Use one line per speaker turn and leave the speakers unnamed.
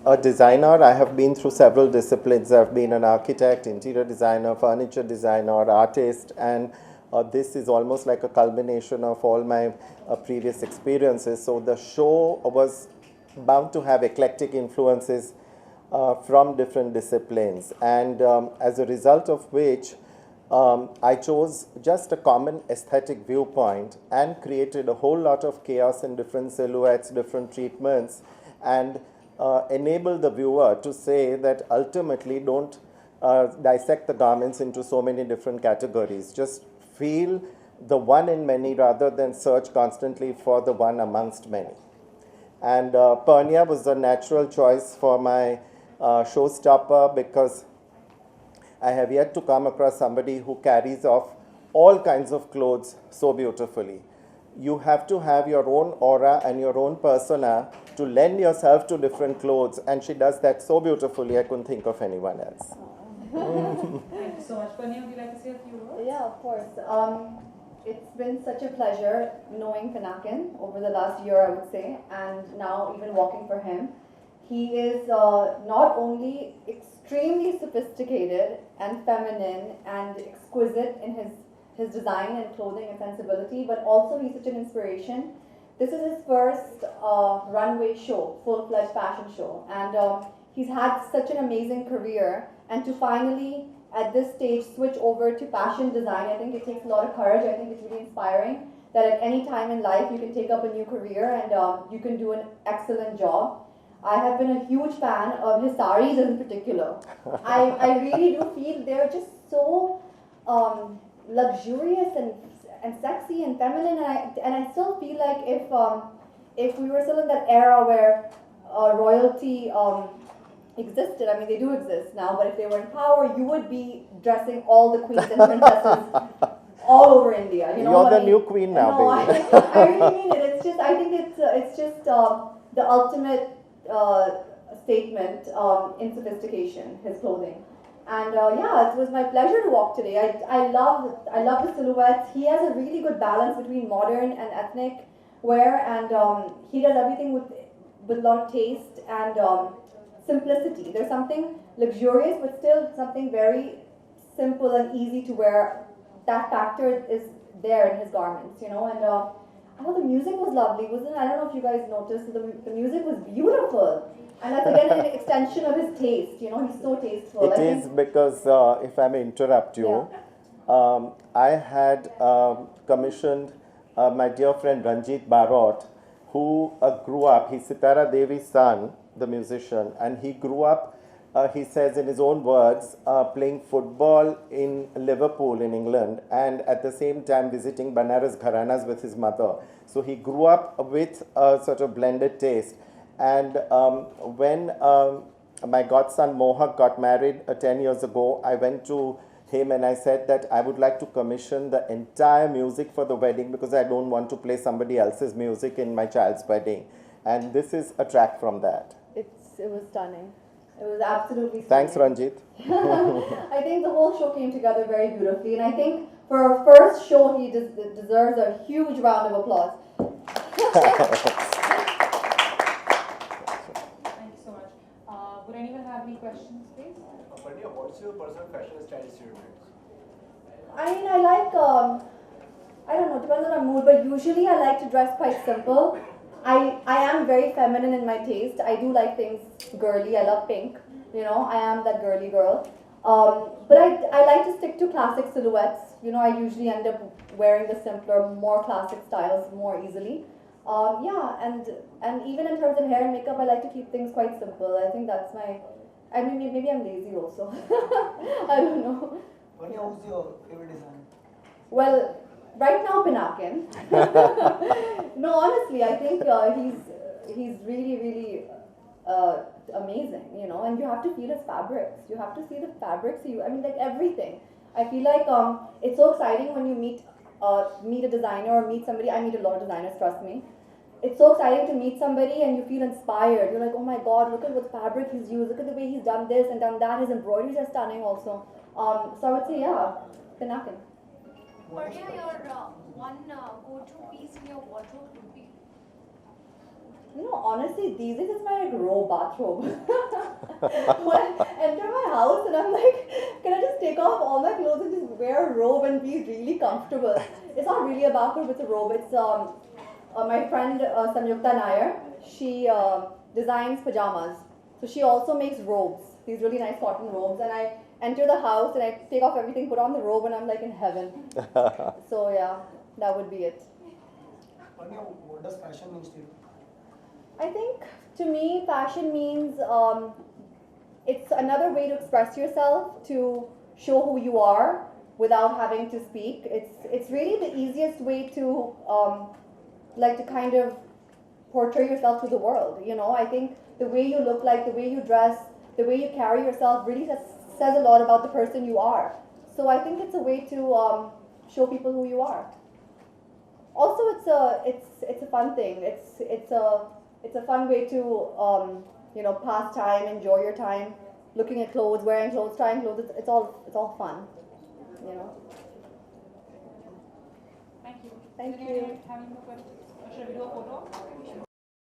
a designer, I have been through several disciplines. I've been an architect, interior designer, furniture designer, artist, and this is almost like a culmination of all my previous experiences. So the show was bound to have eclectic influences from different disciplines, and as a result of which I chose just a common aesthetic viewpoint and created a whole lot of chaos in different silhouettes, different treatments, and enable the viewer to say that ultimately don't dissect the garments into so many different categories. Just feel the one in many rather than search constantly for the one amongst many. And Pernia was a natural choice for my showstopper because I have yet to come across somebody who carries off all kinds of clothes so beautifully. You have to have your own aura and your own persona to lend yourself to different clothes, and she does that so beautifully. I couldn't think of anyone else.
Thank you so much. Pernia, would you like to say a few words?
Yeah, of course. It's been such a pleasure knowing Pinakin over the last year, I would say, and now even walking for him. He is not only extremely sophisticated and feminine and exquisite in his design and clothing and sensibility, but also he's such an inspiration. This is his first runway show, full-fledged fashion show, and he's had such an amazing career, and to finally at this stage switch over to fashion design, I think it takes a lot of courage. I think it's really inspiring that at any time in life you can take up a new career and you can do an excellent job. I have been a huge fan of his saris in particular. I really do feel they're just so luxurious and sexy and feminine, and I still feel like if we were still in that era where royalty existed, I mean they do exist now, but if they were in power, you would be dressing all the queens and princesses all over India. You know,
you're the new queen now,
no,
baby.
I really mean it. It's just, I think it's just the ultimate statement in sophistication, his clothing. And yeah, it was my pleasure to walk today. I love the silhouettes. He has a really good balance between modern and ethnic wear, and he does everything with a lot of taste and simplicity. There's something luxurious, but still something very simple and easy to wear. That factor is there in his garments, you know. And I thought the music was lovely, wasn't it? I don't know if you guys noticed. The music was beautiful. And that's again an extension of his taste, you know, he's so tasteful.
It is because, if I may interrupt you,
yeah.
I had commissioned my dear friend Ranjit Barot, who grew up, he's Sitara Devi's son, the musician, and he grew up, he says in his own words, playing football in Liverpool in England, and at the same time visiting Banaras Gharanas with his mother. So he grew up with a sort of blended taste. And when my godson Mohak got married 10 years ago, I went to him and I said that I would like to commission the entire music for the wedding because I don't want to play somebody else's music in my child's wedding. And this is a track from that.
It was stunning. It was absolutely stunning.
Thanks, Ranjit.
I think the whole show came together very beautifully, and I think for our first show, he deserves a huge round of applause.
Would anyone have any questions, please?
Pernia, what's your personal fashion style stereotypes?
I mean, I like, I don't know, depends on my mood, but usually I like to dress quite simple. I am very feminine in my taste. I do like things girly. I love pink. You know, I am that girly girl. But I like to stick to classic silhouettes. You know, I usually end up wearing the simpler, more classic styles more easily. Yeah, and even in terms of hair and makeup, I like to keep things quite simple. I think that's my, I mean, maybe I'm lazy also. I don't know.
Pernia, who's your favorite designer?
Well, right now, Pinakin. No, honestly, I think he's really, really amazing, you know, and you have to feel his fabrics. You have to see the fabrics. I mean, like everything. I feel like it's so exciting when you meet a designer or meet somebody. I meet a lot of designers, trust me. It's so exciting to meet somebody and you feel inspired. You're like, oh my God, look at what fabric he's used. Look at the way he's done this and done that. His embroideries are stunning also. So I would say, yeah, Pinakin.
Pernia, your one go-to piece in your wardrobe would be?
You know, honestly, these days it's my like robe bathrobe. When I enter my house and I'm like, can I just take off all my clothes and just wear a robe and be really comfortable? It's not really a bathrobe, it's a robe. It's my friend Samyukta Nair. She designs pajamas. So she also makes robes, these really nice cotton robes. And I enter the house and I take off everything, put on the robe, and I'm like in heaven. So yeah, that would be it.
Pernia, what does fashion mean to you?
I think to me, fashion means it's another way to express yourself, to show who you are without having to speak. It's really the easiest way to like to kind of portray yourself to the world. You know, I think the way you look like, the way you dress, the way you carry yourself really says a lot about the person you are. So I think it's a way to show people who you are. Also, it's a fun thing. It's a fun way to you know, pass time, enjoy your time, looking at clothes, wearing clothes, trying clothes. It's all fun, you know.
Thank you.
Thank
Is
you.
anyone having more questions? Or should we do a photo?